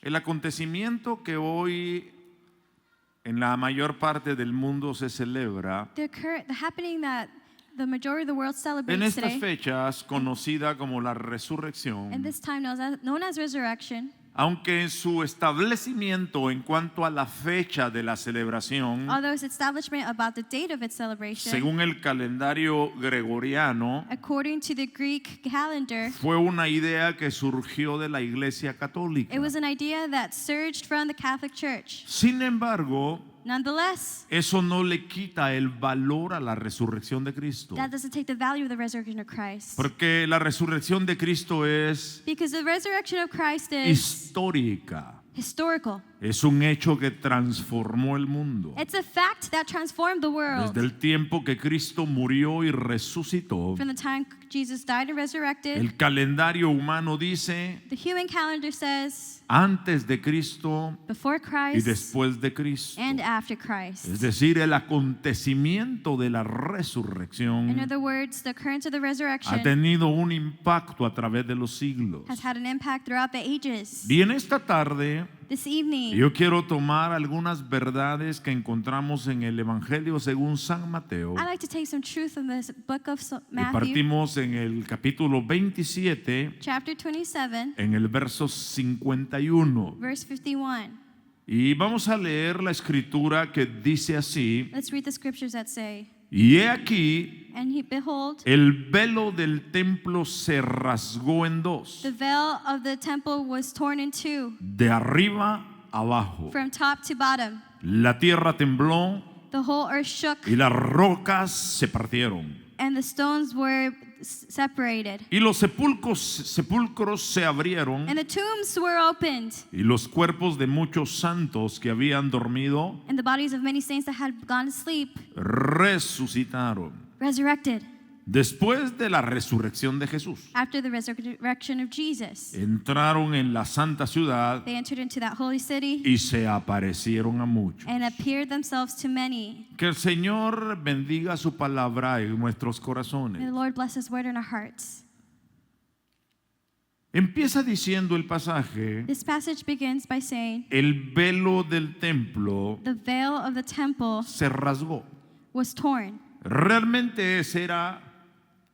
El acontecimiento que hoy en la mayor parte del mundo se celebra The happening that the majority of the world en celebrates estas today, fechas, conocida como la resurrección, and this time known as resurrection, aunque en su establecimiento en cuanto a la fecha de la celebración, although its establishment about the date of its celebration, según el calendario gregoriano, according to the Greek calendar, fue una idea que surgió de la Iglesia Católica. it was an idea that surged from the Catholic Church. Sin embargo, Nonetheless, eso no le quita el valor a la resurrección de Cristo, that doesn't take the value of the resurrection of Christ. porque la resurrección de Cristo es Because the resurrection of Christ is histórica. historical. Es un hecho que transformó el mundo. It's a fact that transformed the world. Desde el tiempo que Cristo murió y resucitó, From the time Jesus died and resurrected, el calendario humano dice the human calendar says antes de Cristo before y Christ después de Cristo. and after Christ. Es decir, el acontecimiento de la In resurrección other words, the occurrence of the ha resurrection tenido un impacto a través de los siglos. has had an impact throughout the ages. Y en esta tarde This evening, yo quiero tomar algunas verdades que encontramos en el Evangelio según San Mateo. I'd like to take some truth from this book of Y Matthew, partimos en el capítulo 27, chapter 27, en el verso 51. verse 51. Y vamos a leer la escritura que dice así: Let's read the scriptures that say, y he aquí, behold, el velo del templo se rasgó en dos, the veil of the temple was torn in two, de arriba abajo. from top to bottom. La tierra tembló The whole earth shook, y las rocas se partieron. and the stones were separated, Y los sepulcros se abrieron, and the tombs were opened, y los cuerpos de muchos santos que habían dormido and the bodies of many saints that had gone to sleep resucitaron. resurrected Después de la resurrección de Jesús, after the resurrection of Jesus. entraron en la santa ciudad They entered into that holy city y se aparecieron a muchos. and appeared themselves to many. Que el Señor bendiga su palabra en nuestros May the corazones. Lord bless His word in our hearts. Empieza diciendo el pasaje: This passage begins by saying, el velo del templo the veil of the temple se rasgó. was torn. Realmente ese era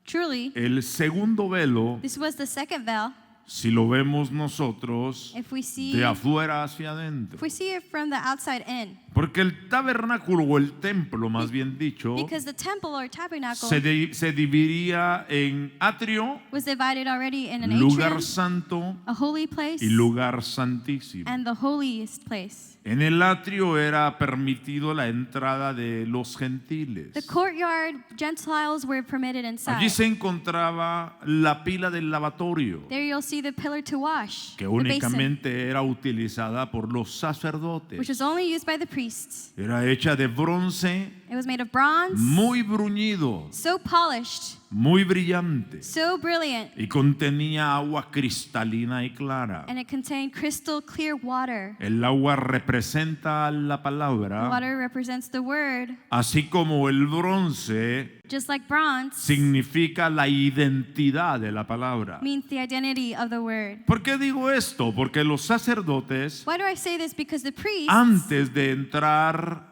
Truly, el segundo velo, this was the second veil. si lo vemos nosotros If we see de afuera hacia adentro. it from the outside in, Porque el tabernáculo o el templo, más bien dicho, because the temple or tabernacle se dividiría en atrio, was divided already in an lugar atrium, santo a holy place, y lugar santísimo. and the holiest place. En el atrio era permitido la entrada de los gentiles. The courtyard, Gentiles were permitted inside. Allí se encontraba la pila del lavatorio, There you'll see the pillar to wash, que the basin, únicamente era utilizada por los sacerdotes. which was only used by the priests. Era hecha de bronce, It was made of bronze, muy bruñido, so polished, muy brillante, so brilliant, y contenía agua cristalina y clara. and it contained crystal clear water. El agua representa la The palabra, water represents the word, así como el bronce just like bronze significa la identidad de la palabra. means the identity of the word. ¿Por qué digo esto? Porque los sacerdotes, Why do I say this? Because the priests, antes de entrar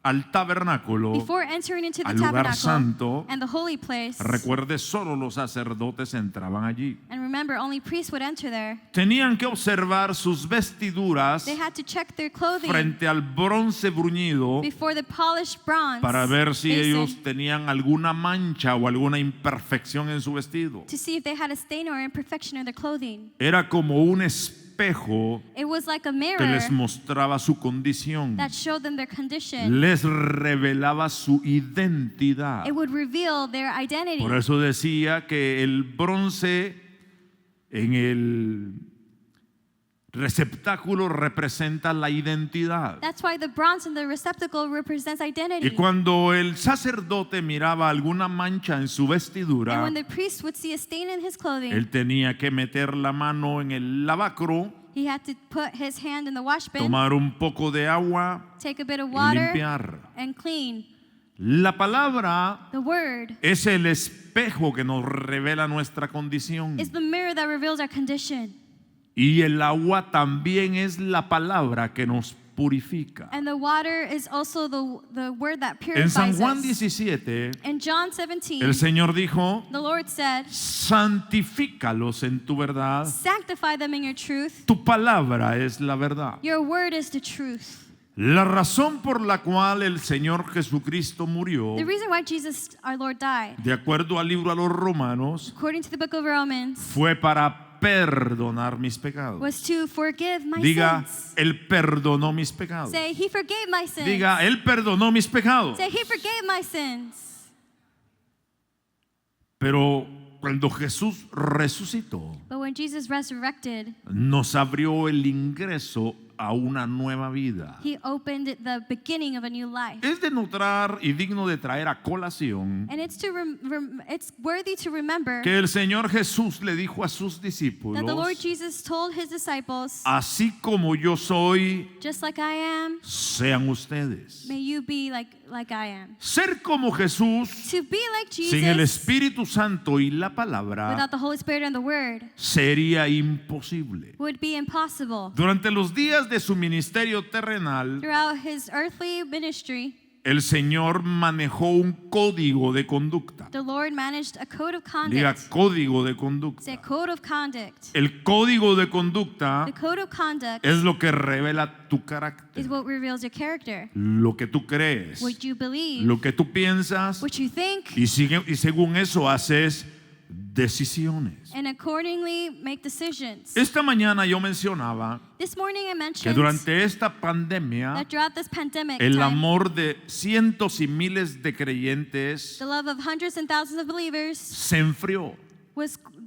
al tabernáculo, before entering into the al lugar tabernacle santo, and the holy place, recuerde, solo los sacerdotes entraban allí. and remember, only priests would enter there. Tenían que observar sus vestiduras They had to check their clothing frente al bronce bruñido before the polished bronze para ver si basin ellos tenían alguna mancha o alguna imperfección en su vestido. to see if they had a stain or imperfection in their clothing. Era como un espejo It was like a que mirror les mostraba su condición, that showed them their condition. les revelaba su identidad. It would reveal their identity. Por eso decía que el bronce en el receptáculo representa la identidad. That's why the bronze in the receptacle represents Y identity. cuando el sacerdote miraba alguna mancha en su And vestidura, when the priest would see a stain in his clothing, él tenía que meter la mano en el lavacro, he had to put his hand in the wash bin, tomar un poco de agua take a bit of y water, limpiar. and clean. La palabra The word es el espejo que nos revela nuestra condición. is the mirror that reveals our condition. Y el agua también es la palabra que nos purifica. And the water is also the word that En San purifies Juan us. 17, In John 17, el Señor dijo, the Lord said, santifícalos en tu verdad. sanctify them in your truth. Tu palabra es la verdad. Your word is the truth. La razón por la cual el Señor Jesucristo murió, The reason why Jesus, our Lord, died, de acuerdo al libro a los Romanos, according to the book of Romans, fue para perdonar mis pecados. was to forgive my Diga, sins. Él perdonó mis pecados. Say, He forgave my sins. Diga, Él perdonó mis pecados. Say, He forgave my sins. Pero cuando Jesús resucitó, But when Jesus resurrected, nos abrió el ingreso a una nueva vida. He opened the beginning of a new life. Es de notar y digno de traer a colación And it's it's worthy to remember que el Señor Jesús le dijo a sus that the Lord discípulos, Jesus told His disciples, así como yo soy, just like I am, sean ustedes. may you be like I am. Ser como Jesús, To be like sin el Jesus Espíritu Santo y la palabra, without the Holy Spirit and the Word sería imposible. would be impossible. Durante los días de su ministerio terrenal, Throughout His earthly ministry, el Señor manejó un código de conducta. the Lord managed a code of Diga, conduct. código de Say conducta. code of conduct. El código de conducta The code of conduct es lo que revela tu is carácter, what reveals your character, lo que tú crees, what you believe, lo que tú piensas, what you think, y según eso haces decisiones. and accordingly make decisions. Esta mañana yo mencionaba This morning I que mentioned durante esta pandemia that throughout this pandemic el time, amor de cientos y miles de creyentes the love of hundreds and thousands of believers se enfrió.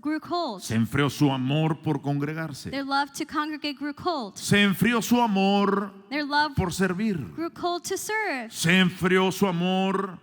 grew cold. Se enfrió su amor por congregarse. Their love to congregate grew cold. Se enfrió su amor Their love por servir. grew cold to serve. Se enfrió su amor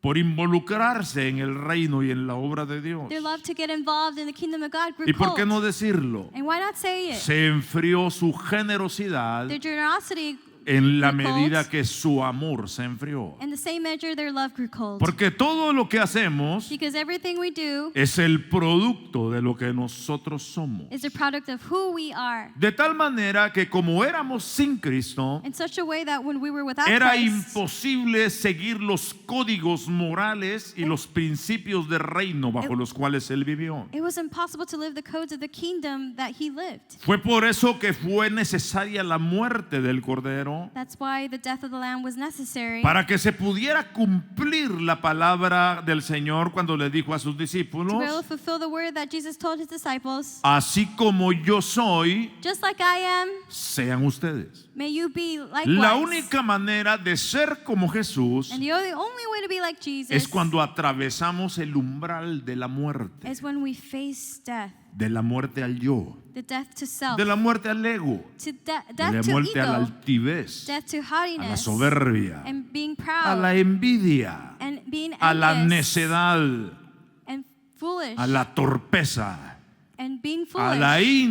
por involucrarse en el reino y en la obra de Dios. Their love to get involved in the kingdom of God grew ¿Y por cold. qué no decirlo? And why not say it? Se enfrió su generosidad Their generosity en la grew medida cold. que su amor se enfrió. In the same measure, their love grew cold. Porque todo lo que hacemos Because everything we do es el producto de lo que nosotros somos. is a product of who we are. De tal manera que como éramos sin Cristo, In such a way that when we were without era Christ, imposible seguir los códigos morales y los principios de reino bajo los cuales Él vivió. it was impossible to live the codes of the kingdom that he lived. Fue por eso que fue necesaria la muerte del Cordero, That's why the death of the Lamb was necessary, para que se pudiera cumplir la palabra del Señor cuando le dijo a sus to be able discípulos, to fulfill the word that Jesus told his disciples. así como yo soy, Just like I am, sean ustedes. may you be likewise. La única manera de ser como Jesús And the only way to be like Jesus es cuando atravesamos el umbral de la muerte, is when we face death, de la muerte al yo, the death to self, de la muerte al ego, to de la death to muerte a la ego, altivez, death to a la haughtiness, soberbia, and being a proud, la envidia, and being a la envious, necedad, and foolish, a la torpeza, and being a la foolish,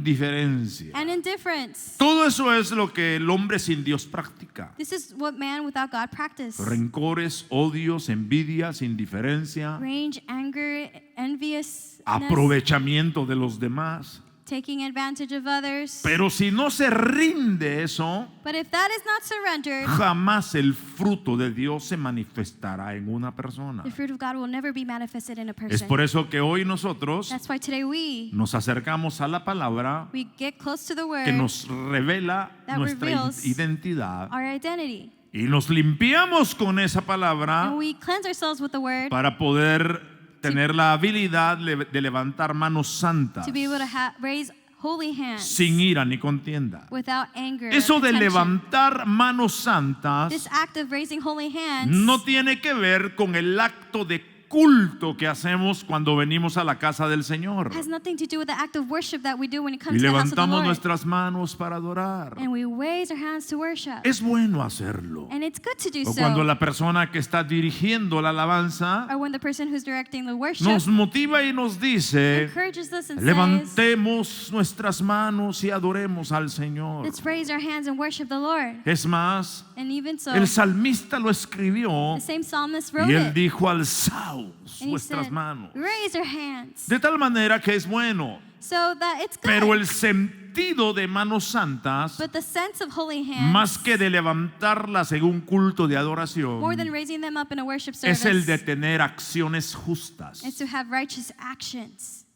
indiferencia. and indifference. Todo eso es lo que el hombre sin Dios practica. This is what man without God practice. Rencores, odios, envidias, indiferencia, Rage, anger, enviousness, aprovechamiento de los demás. taking advantage of others. Pero si no se rinde eso, But if that is not surrendered, jamás el fruto de Dios se manifestará en una persona. the fruit of God will never be manifested in a Es person. por eso que hoy nosotros That's why today nos acercamos a la palabra we get close to the que word, nos revela that nuestra reveals identidad our identity. y nos limpiamos con esa palabra And we cleanse ourselves with the word para poder tener la habilidad de levantar manos santas to be able to raise holy hands sin ira ni contienda. without anger. Eso de or tension. levantar manos santas This act of raising holy hands no tiene que ver con el acto de culto que hacemos cuando venimos a la casa del Señor. It has nothing to do with the act of worship that we do when it Y comes to the house of the levantamos Lord. nuestras manos para adorar. And we raise our hands to worship. Es bueno hacerlo. And it's good to do O cuando so. la persona que está dirigiendo la alabanza Or when the person who's directing the worship nos motiva y nos dice, encourages us and says, levantemos nuestras manos y adoremos al Señor. let's raise our hands and worship the Lord. Es más, And even so, el salmista lo escribió the same psalmist wrote y él it. dijo, alzaos And he vuestras said, manos. raise your hands. De tal manera que es bueno, So that it's good. pero el sentido de manos santas, But the sense of holy hands, más que de levantarlas en un culto de adoración, more than raising them up in a worship es service, el de tener acciones justas. is to have righteous actions.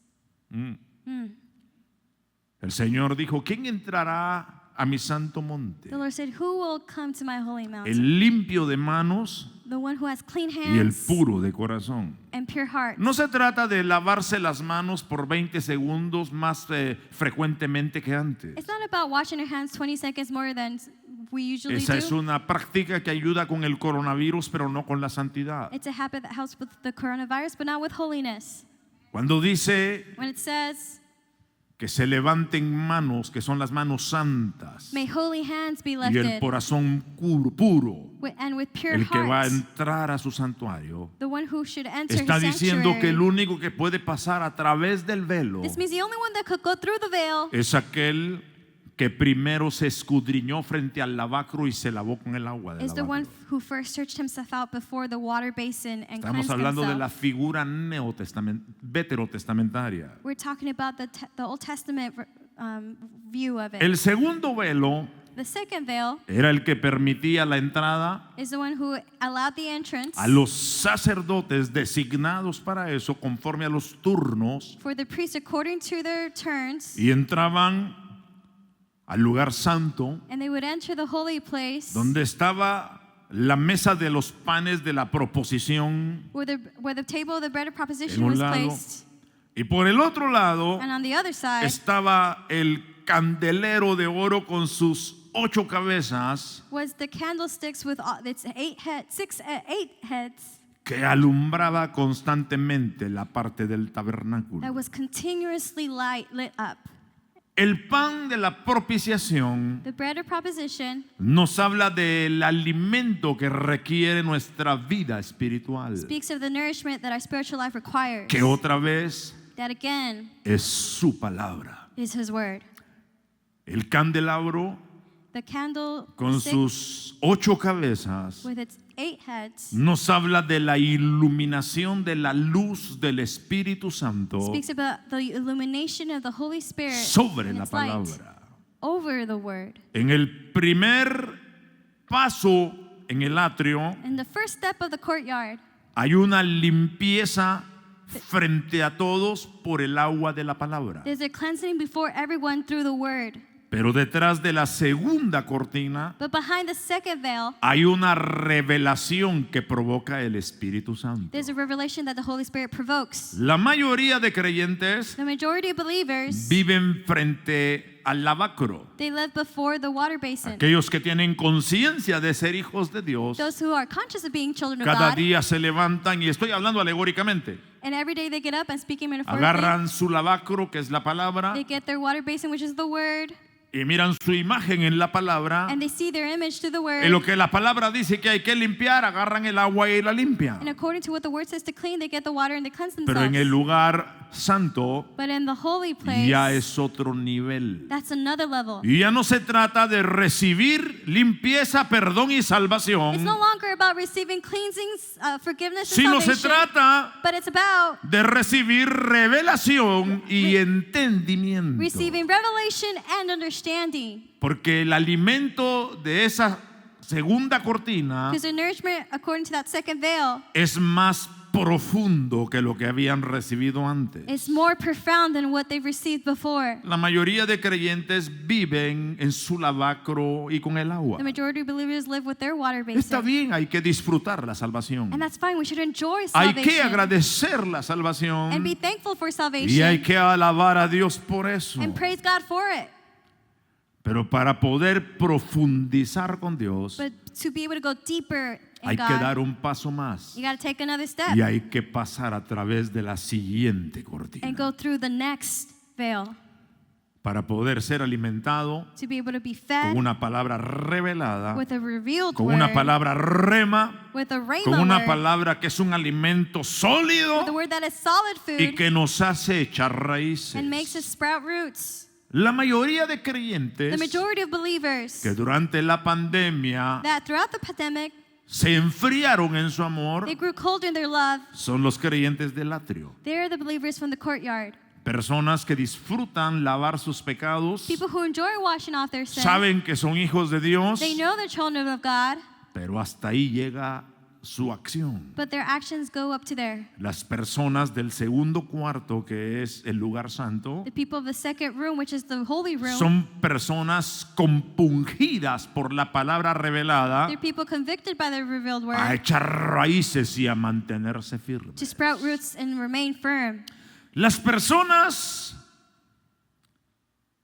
El Señor dijo, ¿quién entrará a mi santo monte? The Lord said, who will come to my holy mountain? El limpio de manos The one who has clean y el hands puro de corazón. and pure heart. No se trata de lavarse las manos por 20 segundos más frecuentemente que antes. It's not about washing your hands 20 seconds more than we usually Esa es do. una práctica que ayuda con el coronavirus, pero no con la santidad. It's a habit that helps with the coronavirus, but not with holiness. Cuando dice When it says, que se levanten manos, que son las manos santas, may holy hands be y el lifted, corazón puro, and with pure el que va a hearts, entrar a su santuario, the one who should enter está his diciendo que el sanctuary. único que puede pasar a través del velo This means the only one that could go through the veil es aquel que primero se escudriñó frente al lavacro y se lavó con el agua del is the one lavacro. who first searched himself out before the water basin and Estamos cleansed hablando de la himself. figura veterotestamentaria. We're talking about the Old Testament view of it. El segundo velo The second veil era el que permitía la entrada is the one who allowed the entrance a los sacerdotes designados para eso conforme a los turnos, for the priests according to their turns, y entraban al lugar santo and they would enter the holy place donde estaba la mesa de los panes de la proposición where the table of the bread of en proposition un was lado, placed, y por el otro lado and on the other side estaba el candelero de oro con sus 8 cabezas was the candlesticks with its 8 heads que alumbraba constantemente la parte del tabernáculo. that was continuously lit up. El pan de la propiciación The bread of proposition nos habla del alimento que requiere nuestra vida espiritual, speaks of the nourishment that our spiritual life requires. que otra vez That again es su palabra. is His word. El candelabro The candle con sus 8 cabezas with its 8 heads nos habla de la iluminación de la luz del Espíritu Santo speaks about the illumination of the Holy Spirit sobre and la its light palabra. over the word. En el primer paso en el atrio In the first step of the courtyard, hay una limpieza frente a todos por el agua de la palabra. there's a cleansing before everyone through the word. Pero detrás de la segunda cortina But behind the second veil, hay una revelación que provoca el Espíritu Santo. there's a revelation that the Holy Spirit provokes. La mayoría de creyentes The majority of believers, viven frente al lavacro. they live before the water basin. Aquellos que tienen conciencia de ser hijos de Dios, Those who are conscious of being children of cada God, día se levantan, y estoy hablando alegóricamente, and every day they get up and speaking metaphorically, agarran su lavacro, que es la palabra, they get their water basin, which is the word, y miran su imagen en la palabra, and they see their image through the word. y lo que la palabra dice que hay que limpiar, agarran el agua y la limpian. And according to what the word says to clean, they get the water and they cleanse Pero en el themselves. lugar santo But in the holy place, ya es otro nivel. that's another level. Y ya no se trata de recibir limpieza, perdón y It's salvación, no longer about receiving cleansings, forgiveness, and sino se salvation, trata but it's about de recibir revelación y entendimiento. receiving revelation and understanding. Porque el alimento de esa segunda cortina Because the nourishment, according to that second veil, es más profundo que lo que habían recibido antes. is more profound than what they've received before. La mayoría de creyentes viven en su lavacro y con el agua. The majority of believers live with their water Está basin. bien, hay que disfrutar la salvación. And that's fine. We should enjoy Hay que salvation agradecer la and salvación be thankful for y hay salvation que alabar a Dios por eso. and praise God for it. Pero para poder profundizar con Dios, But to be able to go deeper in hay que God, dar un paso más you got to take another step y hay que pasar a través de la siguiente and cortina go through the next veil para poder ser alimentado to be able to be con fed una palabra revelada, with a revealed con word, una palabra rema, with a rhema con una word, palabra que es un alimento with a sólido word that is solid y food que nos hace echar raíces. and makes us sprout roots. La mayoría de The creyentes majority of believers que durante la pandemia that throughout the pandemic, se enfriaron en su amor they grew colder in their love. son los creyentes del atrio. They're the believers from the courtyard. Personas que disfrutan lavar sus pecados, People who enjoy washing off their sins. saben que son hijos de Dios, They know they're children of God, pero hasta ahí llega su acción. but their actions go up to there. Las personas del segundo cuarto, que es el lugar santo, The people of the second room, which is the holy room, son personas compungidas por la palabra revelada they're people convicted by the revealed a word echar raíces y a mantenerse firmes. to sprout roots and remain firm. Las personas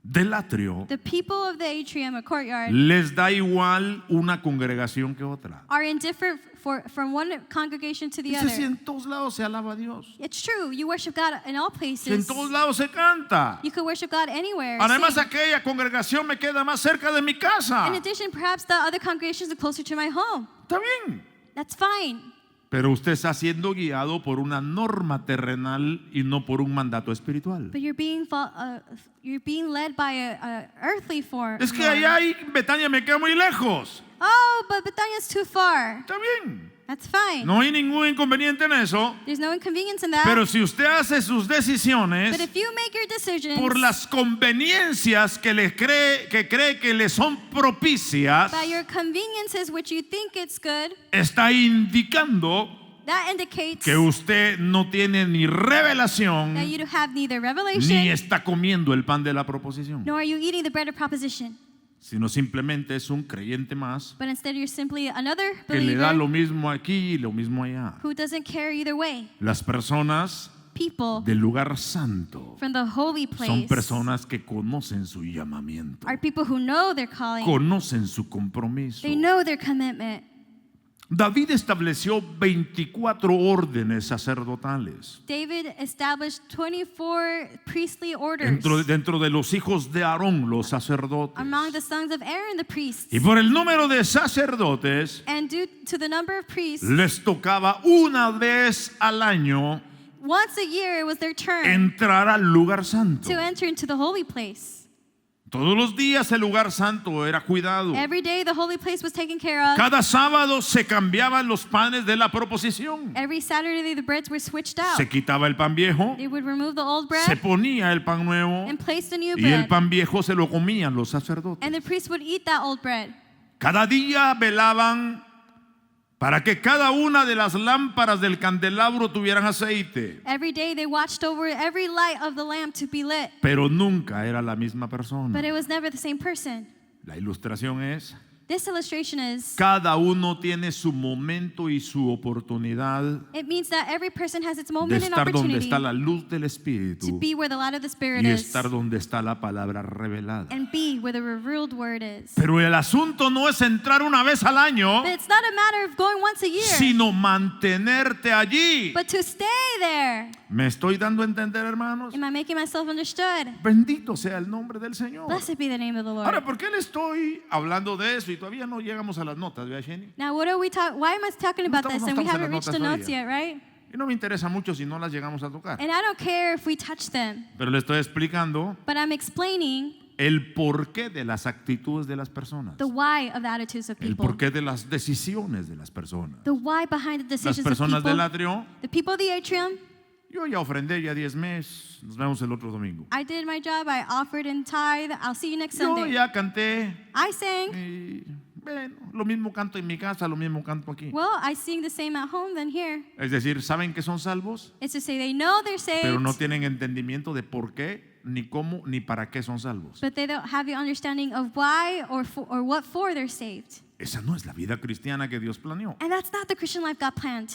del atrio The people of the atrium or courtyard les da igual una congregación que otra. are indifferent from one congregation to the Dice, si other. en todos lados se alaba a Dios, It's true, you worship God in all si en places. todos lados se canta. You could worship God anywhere. Además, sing. aquella congregación me queda más cerca de mi casa. In addition, perhaps the other congregations are closer to my home. Está bien. That's fine. Pero usted está siendo guiado por una norma terrenal y no por un mandato espiritual. But you're being led by a earthly form. Es que allá en Betania me queda muy lejos. Oh, but Bethania's too far. Está bien. That's fine. No hay ningún inconveniente en eso. There's no inconvenience in that. Pero si usted hace sus decisiones But if you make your decisions por las conveniencias que cree que le son propicias, by your conveniences, which you think it's good, está indicando that indicates que usted no tiene ni revelación that you have neither ni revelation está comiendo el pan de la proposición, nor are you eating the bread of proposition. sino simplemente es un creyente más But instead, you're simply another que le da believer lo mismo aquí y lo mismo allá. who doesn't care either way. Las personas People del lugar santo from the holy son place personas que conocen su llamamiento, are people who know their calling. conocen su compromiso. They know their commitment. David estableció 24 órdenes sacerdotales David established 24 priestly orders dentro de los hijos de Aarón, los sacerdotes. among the sons of Aaron, the priests. Y por el número de sacerdotes And due to the number of priests, les tocaba una vez al año once a year it was their turn entrar al lugar santo. to enter into the holy place. Todos los días el lugar santo era cuidado. Every day the holy place was taken care of. Cada sábado se cambiaban los panes de la proposición. Every Saturday the breads were switched out. Se quitaba el pan viejo, They would remove the old se bread ponía el pan nuevo and place the new y el bread. pan viejo se lo comían los sacerdotes. And the priests would eat that old bread. Cada día velaban para que cada una de las lámparas del candelabro tuvieran aceite, Every day they watched over every light of the lamp to be lit. pero nunca era la misma persona. But it was never the same person. La ilustración es: This illustration is, cada uno tiene su momento y su oportunidad it means that every person has its de moment and estar donde opportunity está la luz del to Espíritu be where the light of the Spirit y is estar donde está la palabra revelada. and be where the revealed word is. Pero el asunto no es entrar una vez al año, But it's not a matter of going once a year, sino mantenerte allí. but to stay there. ¿Me estoy dando a entender, hermanos? Am I making myself understood? Bendito sea el nombre del Señor. Blessed be the name of the Ahora, Lord. ¿por qué le estoy hablando de eso y todavía no llegamos a las notas, ¿verdad, Jenny? Now, what are we talking? Why am I talking about No this? estamos And we en haven't las reached the notas notes todavía. yet, right? Y no me interesa mucho si no las llegamos a tocar. And I don't care if we touch them, Pero le estoy explicando but I'm explaining el porqué de las actitudes de las personas, the why of the attitudes of el people, porqué de las decisiones de las personas. the why behind the Las decisions of personas del people. atrio, The people of the atrium, yo ya ofrendé ya 10 meses, nos vemos el otro domingo. I did my job. I offered in tithe. I'll see you next Yo Sunday. ya canté I sang. y bueno, lo mismo canto en mi casa, lo mismo canto aquí. Well, I sing the same at home than here. Es decir, ¿saben que son salvos? It's to say they know they're saved, Pero no tienen entendimiento de por qué, ni cómo, ni para qué son salvos. but they don't have the understanding of why or what for they're saved. Esa no es la vida cristiana que Dios planeó. And that's not the Christian life God planned.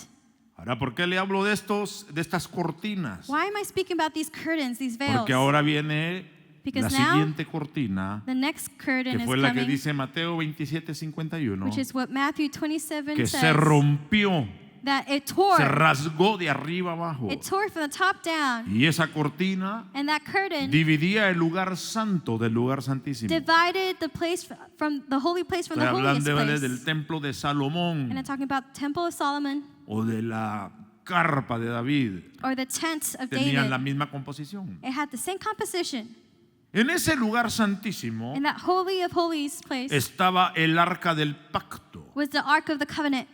Ahora, ¿por qué le hablo de estas cortinas? Why am I speaking about these curtains, these veils? Porque ahora viene Because la now, siguiente cortina, the next curtain que is fue la que coming, dice Mateo 27:51, which is what Matthew 27 que se says, rompió, that it se tore. rasgó de arriba abajo. It tore from the top down. Y esa cortina And that curtain dividía el lugar santo del lugar santísimo. divided the place from the holy place from Estoy the holiest hablando del place. templo de And Salomón I'm talking about the Temple of Solomon o de la carpa de David. or the tent of Tenían la David. misma composición. It had the same composition. En ese lugar santísimo In that holy of holies place estaba el arca del pacto, was the Ark of the Covenant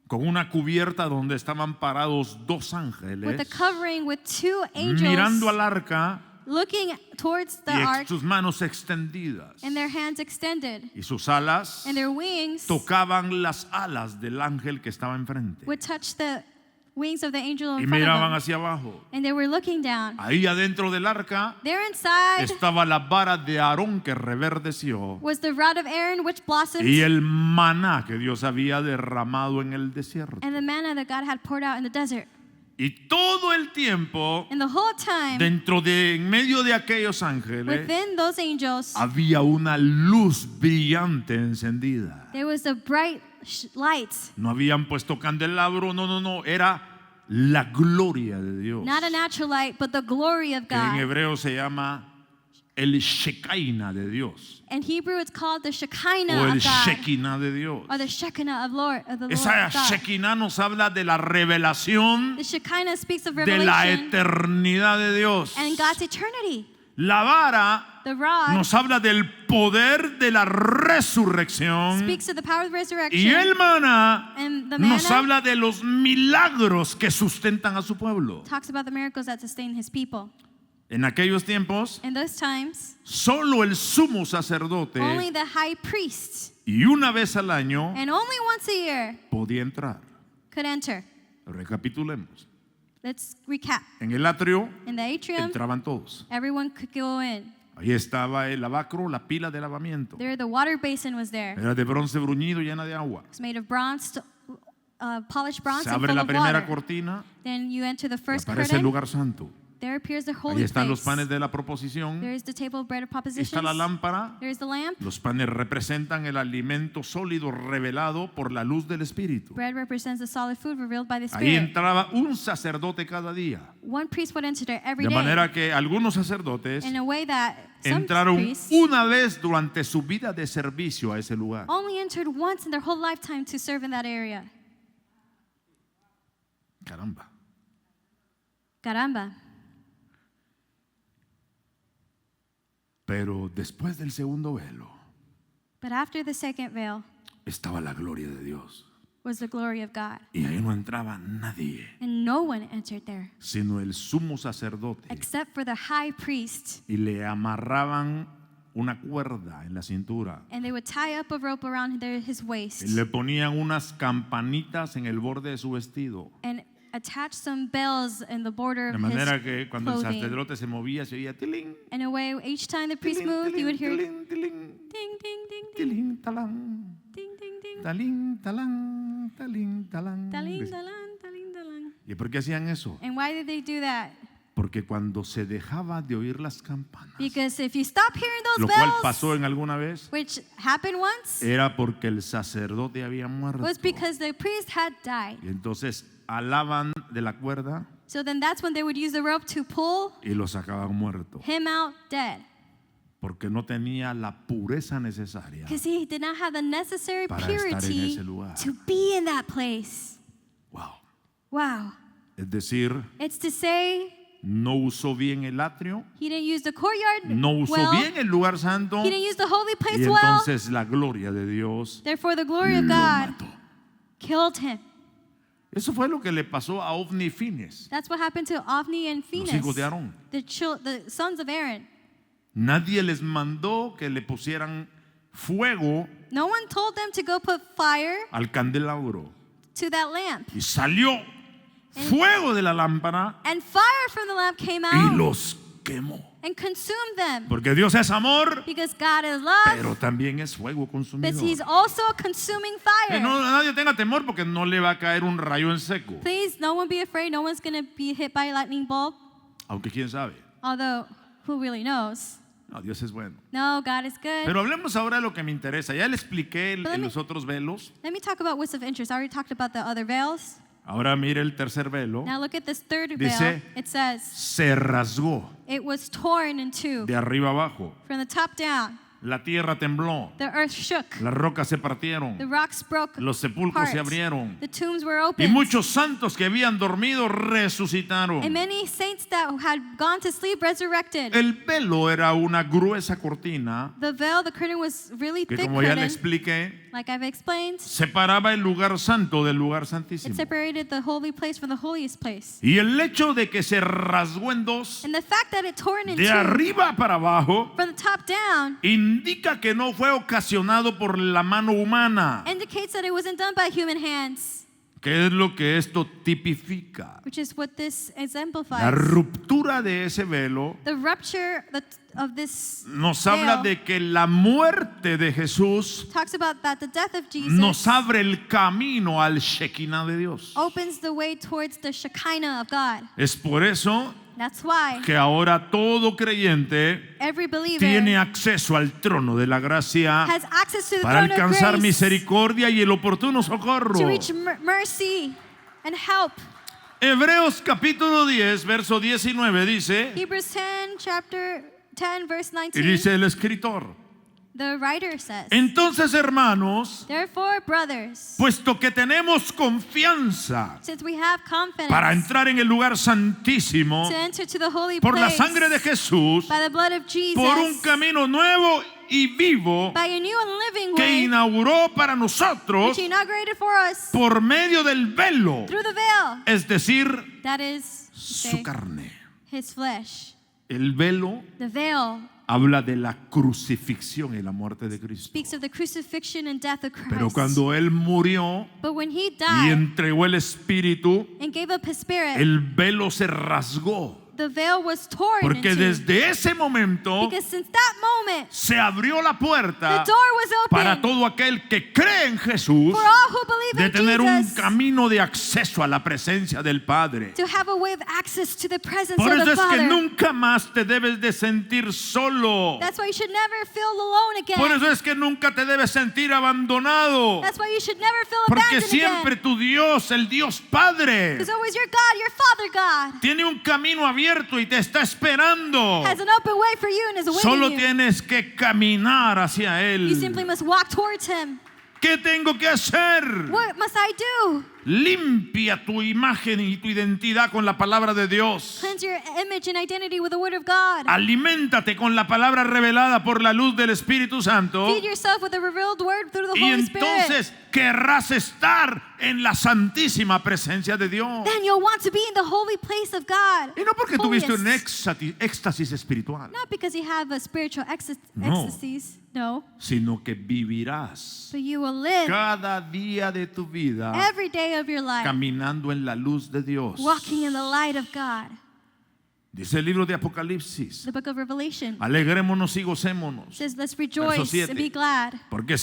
con una cubierta donde estaban parados dos with a ángeles covering with two mirando angels al arca looking towards the y ark sus manos extendidas. and their hands extended. Y sus alas And their wings tocaban las alas del ángel que estaba enfrente. would touch the wings of the angel Y in front miraban of them. hacia abajo. And they were looking down. Ahí adentro del arca There inside estaba la vara de Aarón que reverdeció was the rod of Aaron which blossomed, y el maná que Dios había derramado en el desierto. and the manna that God had poured out in the desert. Y todo el tiempo, And the whole time, en medio de aquellos ángeles, within those angels, había una luz brillante encendida. there was a bright light. No habían puesto candelabro, no, era la gloria de Dios. Not a natural light, but the glory of Que en God. hebreo se llama el Shekinah de Dios In Hebrew, it's called the o Shekinah el of God, Shekinah de Dios. or the Shekinah of the Lord Esa of God. Shekinah nos habla de la revelación The Shekinah speaks of de la revelation eternidad de Dios. and God's eternity. La vara The rod nos habla del poder de la resurrección speaks of the power of y resurrection, el maná and the nos manna habla de los milagros que sustentan a su pueblo. talks about the miracles that sustain His people. En aquellos tiempos, In those times, solo el sumo sacerdote only the high priest, y una vez al año and only once a year, podía entrar. could enter. Recapitulemos. Let's recap. En el atrio In the atrium, entraban todos. everyone could go in. Ahí estaba el lavacro, la pila de lavamiento. There, the water basin was there. Era de bronce bruñido llena de agua. It's made of bronze, polished bronze Se and abre full la of primera water. cortina Then you enter the y first aparece el curtain. lugar santo. There appears the Ahí holy están los place. panes de la proposición. There is the table of bread of Está propositions. la lámpara. There is the lamp. Los panes representan el alimento sólido revelado por la luz del Espíritu. Bread represents the solid food revealed by the Ahí Spirit. entraba un sacerdote cada día. One priest would enter there every De day. manera que algunos sacerdotes In a way that some entraron priests una vez durante su vida de servicio a ese lugar. only entered once in their whole lifetime to serve in that area. Caramba. Caramba. Pero después del segundo velo But after the second veil estaba la gloria de Dios. was the glory of God. Y ahí no entraba nadie, And no one entered there sino el sumo sacerdote. except for the high priest. Y le amarraban una cuerda en la cintura. And they would tie up a rope around his waist Y le ponían unas campanitas en el borde de su vestido. and attach some bells in the border De of manera his que cuando el clothing. sacerdote se movía se oía tilín, In a way, each time the priest tilín, moved, you would hear tilín, tilín, ding, ding, ding, ding, tilín, talán, ding, ding, ding, talín, talán, talín, talán. daling, dalang, daling, dalang. ¿Y por qué hacían eso? And why did they do that? Porque cuando se dejaba de oír las campanas, Because if you stop hearing those lo cual bells, pasó en alguna vez, which happened once, era porque el sacerdote había muerto. was because the priest had died. Y entonces alaban de la cuerda So then that's when they would use the rope to pull y lo sacaban muerto. him out dead. Porque no tenía la pureza necesaria. Because he did not have the necessary Para estar en purity ese lugar. to be in that place. Wow. Wow. Es decir, It's to say no usó bien el atrio, he didn't use the courtyard no usó well. bien el lugar santo He didn't use the holy y place well. entonces la gloria de Dios Therefore, the glory of lo God mató. killed him. Eso fue lo que le pasó a Ofni y Fines, That's what happened to Ophni and los Phinehas, hijos de Aarón. the sons of Aaron. Nadie les mandó que le pusieran fuego No one told them to go put fire al candelabro. to that lamp. Y salió fuego de la lámpara And fire from the lamp came y out los quemó. and consumed them. Porque Dios es amor, Because God is love, pero también es fuego but consumidor. He's also a consuming Que fire. no, nadie tenga temor porque no le va a caer un rayo en seco. Please, no one be afraid. No one's going to be hit by a lightning bolt. Aunque quién sabe. Although, who really knows? No, Dios es bueno. No, God is good. Pero hablemos ahora de lo que me interesa. Ya le expliqué But let en me- los otros velos. Let me talk about what's of interest. I already talked about the other veils. Ahora mire el tercer velo. Now look at this third Dice, veil. It says, se rasgó it was torn in two de arriba abajo. from the top down. La tierra tembló. The earth shook. Las rocas se partieron. The rocks broke Los sepulcros se apart. abrieron. The tombs were Y opened. muchos santos que habían dormido resucitaron. And many saints that had gone to sleep resurrected. El velo era una gruesa cortina The veil, the curtain was really que, thick como ya le curtain, expliqué, like I've explained. separaba el lugar santo del lugar It santísimo. separated the holy place from the holiest place. Y el hecho de que se rasgó en dos, And the fact that it torn in de two arriba para abajo, from the top down indica que no fue ocasionado por la mano humana. indicates that it wasn't done by human hands, ¿Qué es lo que esto tipifica? which is what this La exemplifies. ruptura de ese velo The rupture of this nos habla veil de que la muerte de Jesús talks about that the death of Jesus nos abre el camino al Shekinah de Dios. opens the way towards the Shekinah of God. Es por eso That's why que ahora todo creyente every believer tiene acceso al trono de la gracia has access to the para throne of alcanzar grace misericordia y el oportuno socorro. to reach mercy and help. Hebreos capítulo 10, verso 19 dice, Hebrews 10, chapter 10, verse y 19, dice el escritor, the writer says, entonces hermanos, therefore, brothers, puesto que tenemos confianza since we have confidence para entrar en el lugar santísimo to enter to the holy por la place sangre de Jesús, by the blood of Jesus, por un camino nuevo y vivo by a new and living que way, inauguró para nosotros which he inaugurated for us por medio del velo, through the veil, es decir, that is to su say, carne. his flesh. El velo The veil habla de la crucifixión y la muerte de Cristo. speaks of the crucifixion and death of Christ. Pero cuando Él murió But when he y died entregó el Espíritu, and gave up his spirit, el velo se rasgó. the veil was torn Porque into. desde ese momento Because since that moment, se abrió la the puerta door was para open todo aquel que cree en Jesús for all who believe de in tener un Jesus camino de acceso a la presencia del Padre. to have a way of access to the presence Por of eso the es que Father. nunca más te debes de sentir solo. That's why you should never feel alone again. Por eso es que nunca te debes sentir abandonado. That's why you should never feel Porque abandoned siempre again. tu Dios, el Dios Padre, Because always your God, your Father God, tiene un camino abierto y te está esperando. has an open way for you and is awaiting Solo you. tienes que caminar hacia You simply Él. must walk towards Him. ¿Qué tengo que hacer? What must I do? Limpia tu imagen y tu identidad con la palabra de Dios. Cleanse your image and identity with the Word of God. Aliméntate con la palabra revelada por la luz del Espíritu Santo. Feed yourself with the revealed Word through the Y Holy Spirit. entonces querrás estar en la santísima presencia de Dios. Then you'll want to be in the holy place of God. Y no porque tuviste un Holiest. éxtasis espiritual, Not because you have a spiritual No. ecstasies, no, sino que vivirás but you will live cada día de tu vida every day of your life caminando en la luz de Dios. walking in the light of God. Dice el libro de Apocalipsis, The book of Revelation alegrémonos y gocémonos. says, let's Verso rejoice 7. and be glad Porque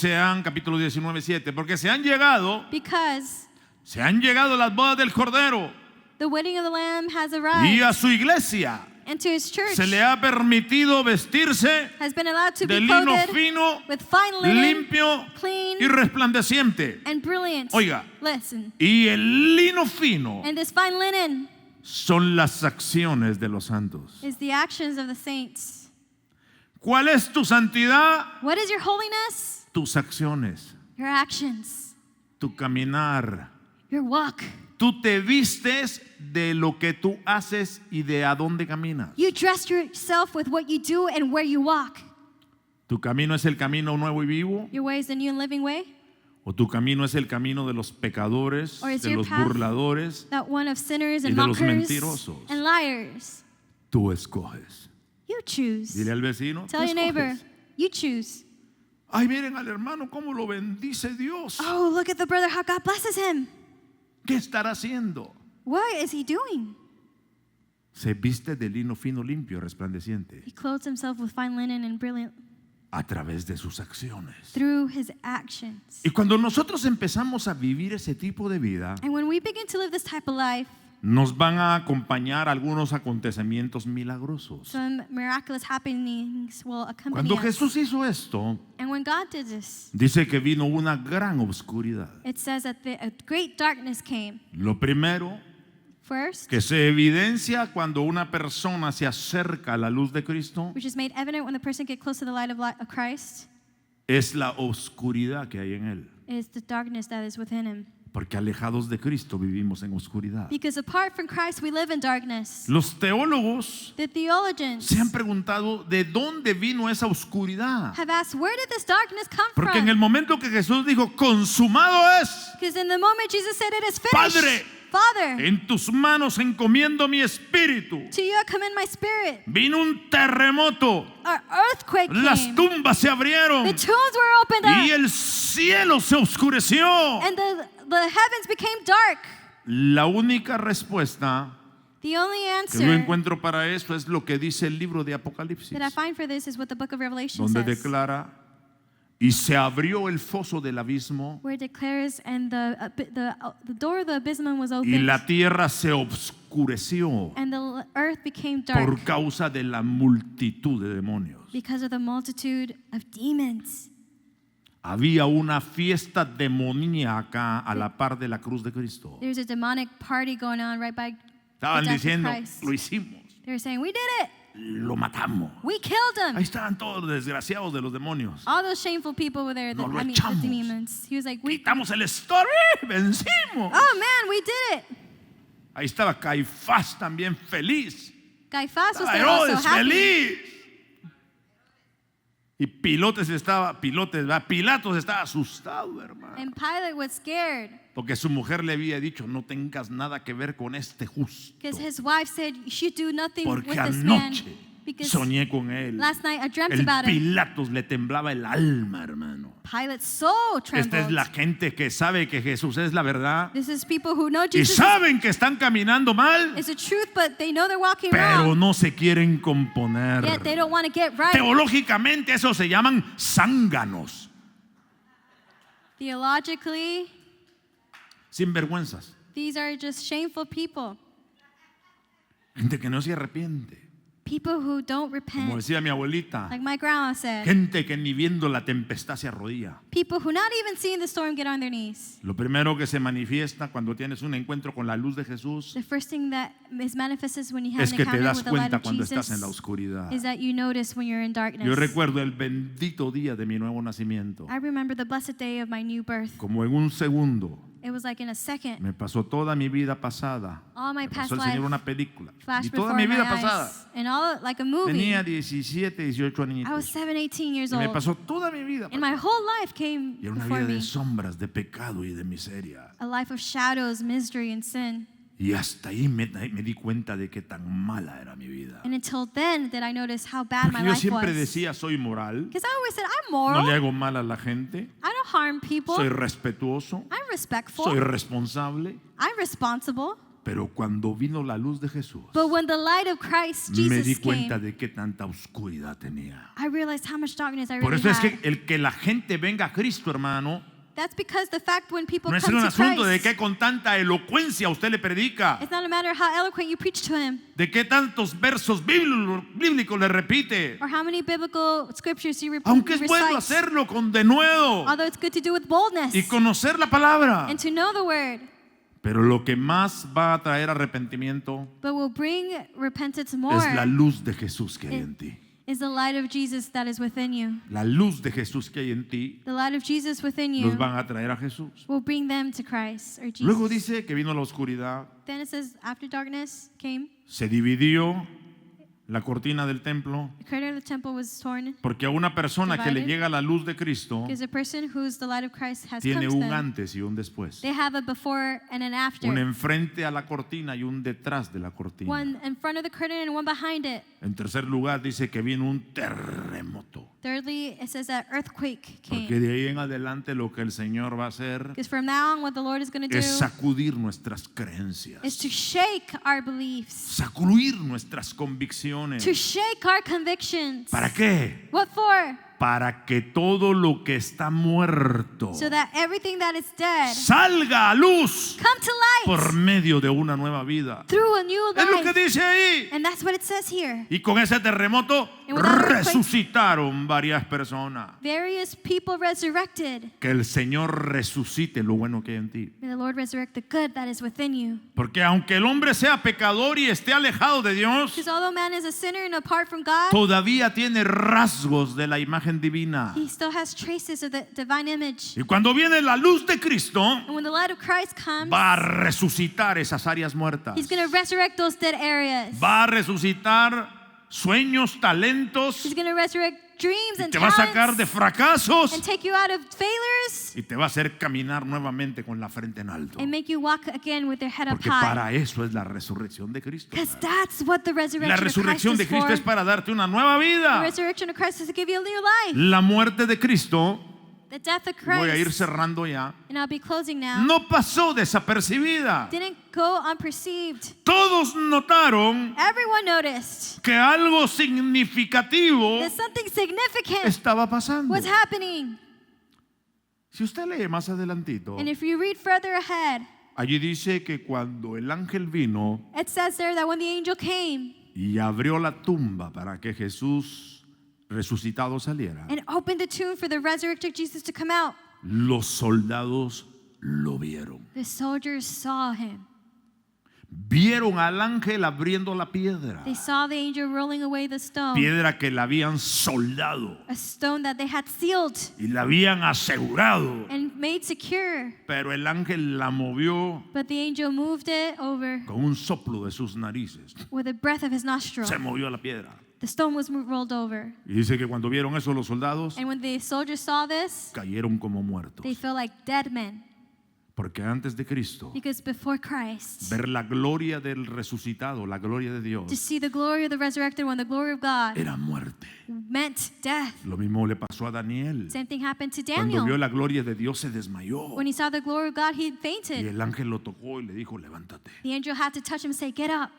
capítulo 19, 7, porque se han llegado las bodas del Cordero the wedding of the Lamb has y arrived, a su iglesia and to his church se le ha permitido vestirse has been allowed to de be lino clothed fino, with fine linen, limpio clean, y resplandeciente. and brilliant. Oiga. Listen. Y el lino fino And this fine linen son las acciones de los santos. is the actions of the saints. ¿Cuál es tu santidad? What is your holiness? Tus acciones, Your actions, tu caminar. your walk. Tú te vistes de lo que tú haces y de a dónde caminas. You dress yourself with what you do and where you walk. ¿Tu camino es el camino nuevo y vivo? Your way is the new and living way, ¿O tu camino es el camino de los pecadores, Or is de your los path burladores? that one of sinners Y and de los mockers mentirosos. and liars. Tú escoges. You choose. Dile al vecino, tú Tell your neighbor, escoges. you choose. Ay, miren al hermano cómo lo bendice Dios. Oh, look at the brother, how God blesses him. ¿Qué estará haciendo? What is he doing? Se viste de lino fino, limpio, resplandeciente He clothes himself with fine linen and brilliant a través de sus acciones. through his actions. Y cuando nosotros empezamos a vivir ese tipo de vida, And when we begin to live this type of life, nos van a acompañar algunos acontecimientos milagrosos. some miraculous happenings will accompany Cuando us. Jesús hizo esto, And when God did this, dice que vino una gran oscuridad. it says that a great darkness came. Lo primero First, que se evidencia cuando una persona se acerca a la luz de Cristo which is made evident when the person gets close to the light of Christ, es la oscuridad que hay en él. is the darkness that is within him. Porque alejados de Cristo vivimos en oscuridad. Because apart from Christ, we live in darkness. Los teólogos The theologians se han preguntado de dónde vino esa oscuridad. have asked, where did this darkness come Porque en el from? momento que Jesús dijo, consumado es, Because in the moment Jesus said it is finished, Padre, Father, en tus manos encomiendo mi espíritu. to you I commend my spirit. Vino un terremoto, An earthquake las came. tumbas se abrieron The tombs were opened y up. el cielo se oscureció. And the heavens became dark. La única respuesta The only que yo answer encuentro para eso es lo que dice el libro de Apocalipsis, that I find for this is what the book of Revelation donde says. declara, y se abrió el foso del abismo Where it declares, and the door of the abysm was y opened, la tierra se oscureció and the earth became dark por causa de la multitud de demonios. because of the multitude of demons. Había una fiesta demoníaca a la par de la cruz de Cristo. There's a demonic party going on right by the Estaban death of diciendo, Christ. lo hicimos, They were saying, we did it. lo matamos. We killed Ahí him. estaban todos los desgraciados de los demonios. All those shameful people were there. Nos lo The echamos. demons. He was like, Quitamos el story, vencimos. oh man, we did it. Ahí estaba Caifás también feliz. Caiaphas was Estaba there also Herodes happy. feliz. Y Pilatos estaba asustado, hermano. And Pilate was scared Porque su mujer le había dicho, no tengas nada que ver con este justo. because his wife said, you should do nothing Porque with this man. anoche Because soñé con él. last night I dreamt El about him. Pilatos le temblaba el alma, hermano. Pilate's soul Esta es trembled. la gente que sabe que Jesús es la verdad This is people who know y Jesus saben que están caminando mal, is the truth, but they know they're walking pero wrong. no se quieren componer. Yet they don't want to get right. Teológicamente eso se llaman zánganos, Theologically, sinvergüenzas, these are just shameful people. gente que no se arrepiente. People who don't Como repent. decía mi abuelita, Like my grandma said. gente que ni viendo la tempestad se arrodilla. People who not even seeing the storm get on their knees. Lo primero que se manifiesta cuando tienes un encuentro con la luz de Jesús The first thing that is manifested when you have es an que te encounter das with the light cuenta of cuando estás en la Jesus oscuridad. is that you notice when you're in darkness. Yo recuerdo el bendito día de mi nuevo nacimiento. I remember the blessed day of my new birth. Como en un segundo It was like in a second. me pasó toda mi vida pasada. All my Me past pasó el Señor life una película. flashed Y toda before mi my vida eyes. pasada. And all like a movie. Tenía 17, 18 I was añitos. 18 years Y me old. pasó toda mi vida. And my whole life came Y era una before vida me. de sombras, de pecado y de miseria. A life of shadows, misery, and sin. Y hasta ahí me di cuenta de qué tan mala era mi vida. And until then did I notice how bad my Porque yo life siempre was. decía, soy moral, Because I always said, I'm no moral. le hago mal a la gente, I don't harm people. soy respetuoso, I'm respectful. soy responsable. I'm responsible. Pero cuando vino la luz de Jesús, But when the light of Christ me di Jesus cuenta came, de qué tanta oscuridad tenía. I realized how much darkness I Por really eso es had. que el que la gente venga a Cristo, hermano, That's because the fact when people no es come un to asunto de Christ, qué con tanta elocuencia usted le predica, it's not a matter of how eloquent you preach to him de qué tantos versos bíblicos le repite. or how many biblical scriptures you Aunque es bueno recite. hacerlo con denuedo Although it's good to do with boldness y conocer la palabra. and to know the word, Pero lo que más va a traer arrepentimiento but will bring repentance more es la luz de Jesús que hay en ti. is the light of Jesus that is within you. La luz de Jesús que hay en ti The light of Jesus within los you van a traer a Jesús. will bring them to Christ or Jesus. Luego dice que vino la oscuridad, Then it says, after darkness came, se dividió la cortina del templo, the curtain of the temple was torn, porque a una persona que le Divided. llega la luz de Cristo because the person whose the light of Christ has come tiene to un them, antes y un después. they have a before and an after. Un enfrente a la cortina y un detrás de la cortina. One in front of the curtain and one behind it. En tercer lugar dice que vino un terremoto. Thirdly, it says that earthquake Porque came. de ahí en adelante lo que el Señor va a hacer Because from now on, what the Lord is going to do es sacudir nuestras creencias, is to shake our beliefs, sacudir nuestras convicciones. to shake our convictions. ¿Para qué? What for? para que todo lo que está muerto so that everything that is dead salga a luz come to por light medio de una nueva vida. through a new Es lo que life. dice ahí. And that's what it says here. Y con ese terremoto And without earthquake, resucitaron varias personas. various people resurrected. Que el Señor resucite lo bueno que hay en ti. May the Lord resurrect the good that is within you. Porque aunque el hombre sea pecador y esté alejado de Dios, Because although man is a sinner and apart from God, todavía tiene rasgos de la imagen divina. he still has traces of the divine image. Y cuando viene la luz de Cristo, And when the light of Christ comes, va a resucitar esas áreas muertas. he's going to resurrect those dead areas. Va a resucitar sueños, talentos, He's going to resurrect dreams y and te va a sacar de talents fracasos and take you out of failures y te va a hacer caminar nuevamente con la frente en alto. and make you walk again with your head up Porque high. para eso es la resurrección de Cristo. Because that's what the resurrection La of Christ resurrección is de Cristo for. es para darte una nueva The vida. resurrection of Christ is to give you a new life. La muerte de Cristo, The death of voy a ir Christ, cerrando ya, and I'll be closing now, no pasó desapercibida. didn't go unperceived. Todos notaron Everyone noticed que algo significativo that something significant estaba pasando. was happening. Si usted lee más adelantito, And if you read further ahead, allí dice que cuando el ángel vino it says there that when the angel came y abrió la tumba para que Jesús resucitado saliera, and opened the tomb for the resurrected Jesus to come out, los soldados lo vieron. the soldiers saw him. Vieron al ángel abriendo la piedra, They saw the angel rolling away the stone, piedra que la habían soldado a stone that they had sealed y la habían asegurado, and made secure. pero el ángel la movió But the angel moved it over con un soplo de sus narices. with the breath of his nostril. Se movió la piedra. The stone was rolled over. Y dice que cuando vieron eso los soldados And when the soldiers saw this, cayeron como muertos. they felt like dead men. Porque antes de Cristo, Because before Christ, ver la gloria del resucitado, la gloria de to Dios, see the glory of the resurrected one, the glory of God, era muerte. meant death. Lo mismo le pasó a Daniel. Same thing happened to Cuando vio Daniel. la gloria de Dios se desmayó. When he saw the glory of God, he Y fainted. el ángel lo tocó y le dijo, levántate. The angel had to touch him and say, get up.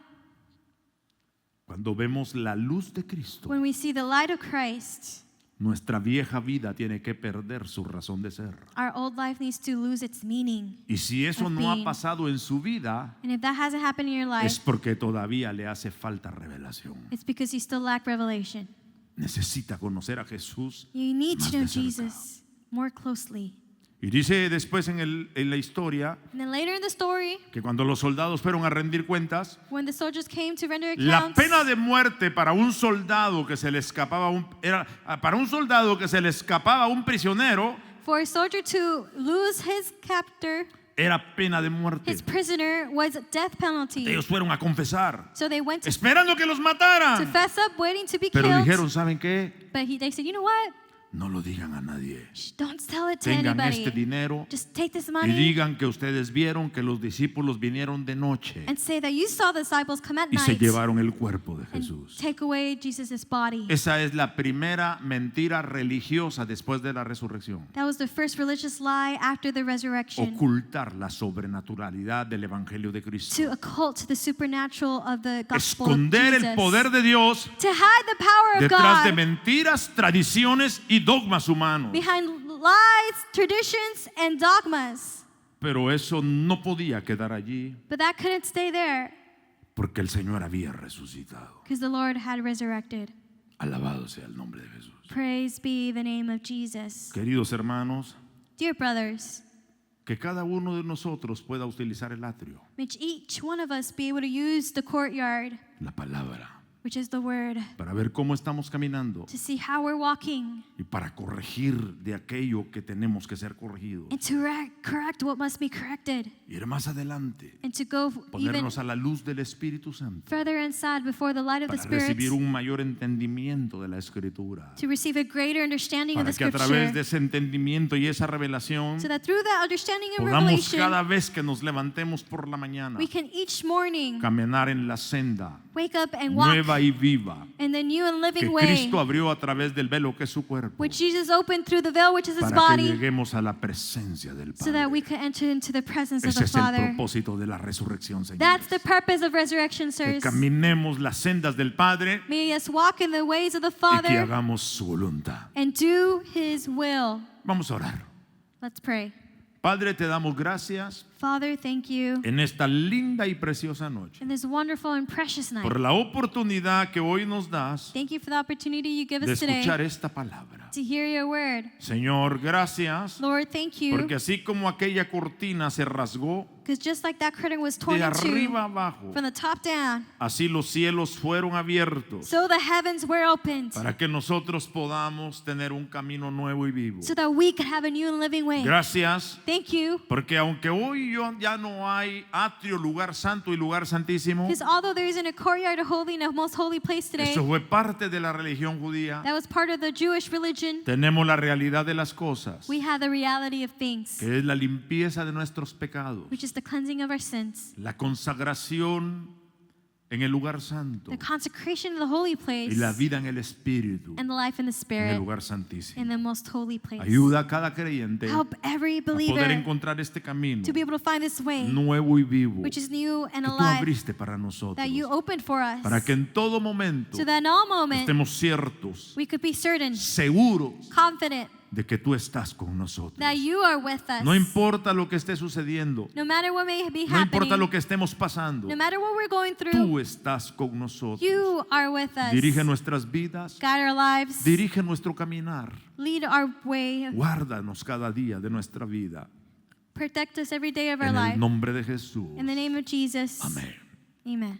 Cuando vemos la luz de Cristo, When we see the light of Christ, nuestra vieja vida tiene que perder su razón de ser. our old life needs to lose its meaning. Y si eso Of no ha being. pasado en su vida, And if that hasn't happened in your life, es porque todavía le hace falta revelación. it's because you still lack revelation. Necesita conocer a Jesús. You need Más to know de cerca. Jesus more closely. Y dice después en la historia And then later in the story, que cuando los soldados fueron a rendir cuentas, when the soldiers came to render la accounts, pena de muerte para un soldado que se le escapaba para un soldado que se le escapaba un prisionero for a soldier to lose his captor, era pena de muerte. his prisoner, was a death penalty. Ellos fueron a confesar, So they went to esperando que los mataran. fess up, waiting to be Pero killed. dijeron, ¿saben qué? But they said, you know what? No lo digan a nadie. Shh, don't tell it to Tengan anybody. este dinero Just take this y money digan que ustedes vieron que los discípulos vinieron de noche and say that you saw the disciples come at y se night llevaron el cuerpo de and Jesús. take away Jesus' body. Esa es la primera mentira religiosa después de la resurrección. That was the first religious lie after the resurrection, Ocultar la sobrenaturalidad del Evangelio de Cristo. to occult the supernatural of the gospel of Esconder el Jesus, poder de Dios to hide the power of detrás de God mentiras, tradiciones y dogmas humanos. behind lies, traditions, and dogmas. Pero eso no podía quedar allí But that couldn't stay there porque el Señor había resucitado. because the Lord had resurrected. Alabado sea el nombre de Jesús. Praise be the name of Jesus. Queridos hermanos, Dear brothers, que cada uno de nosotros pueda utilizar el atrio, may each one of us be able to use the courtyard, la palabra, which is the word, para ver cómo estamos caminando to see how we're walking y para corregir de aquello que tenemos que ser corregido. and to correct what must be corrected, Ir más adelante, and to go even ponernos a la luz del Espíritu Santo further inside before the light of the para Spirit, recibir un mayor entendimiento de la Escritura, to receive a greater understanding of para the que a través de Scripture, ese entendimiento y esa revelación so that through that understanding and podamos revelation, cada vez que nos levantemos por la mañana we can each morning caminar en la senda wake up and walk nueva y viva in the new and que living way, Cristo abrió a través del velo que es su cuerpo, which Jesus opened through the veil, which is his para que body, lleguemos a la presencia del so that we Padre. could enter into the presence of Ese the es el Father. propósito de la resurrección, That's the señores. purpose of resurrection, Que sirs. caminemos las sendas del Padre May us walk in the ways of the y que Father hagamos su voluntad. and do his will. Vamos a orar. Let's pray. Padre, te damos gracias Father, thank you en esta linda y preciosa noche in this wonderful and precious night. por la oportunidad que hoy nos das Thank you for the opportunity you give de us today escuchar esta palabra. to hear your word. Señor, gracias, Lord, thank you, porque así como aquella cortina se rasgó because just like that curtain was torn de in two arriba abajo, from the top down, así los cielos fueron abiertos so the heavens were opened para que nosotros podamos tener un camino nuevo y vivo. so that we could have a new and living way. Gracias, Thank you, porque aunque hoy ya no hay atrio, lugar santo y lugar santísimo, because although there isn't a courtyard, a holy and a most holy place today, eso fue parte de la religión judía, that was part of the Jewish religion, tenemos la realidad de las cosas, we have the reality of things, que es la limpieza de nuestros pecados, which is the cleansing of our sins, la consagración en el lugar santo the consecration in the holy y place, la vida en el Espíritu, and the life in the en el Spirit, lugar santísimo. in the most holy place. Ayuda a cada creyente a Help every poder believer encontrar este camino to be able to find this way, nuevo y vivo which is new and que tú alive, abriste para nosotros, that you opened for us, para que en todo momento so that in all moments estemos ciertos, we could be certain, seguros confident de que tú estás con nosotros. that you are with us. No importa lo que esté sucediendo, No matter what may be no importa happening, lo que estemos pasando, no matter what we're going through, tú estás con nosotros. you are with us. Dirige nuestras vidas, Guide our lives, dirige nuestro caminar, lead our way, guárdanos cada día de nuestra vida. protect us every day of our En life. el nombre de Jesús. In the name of Jesus. Amén. Amen.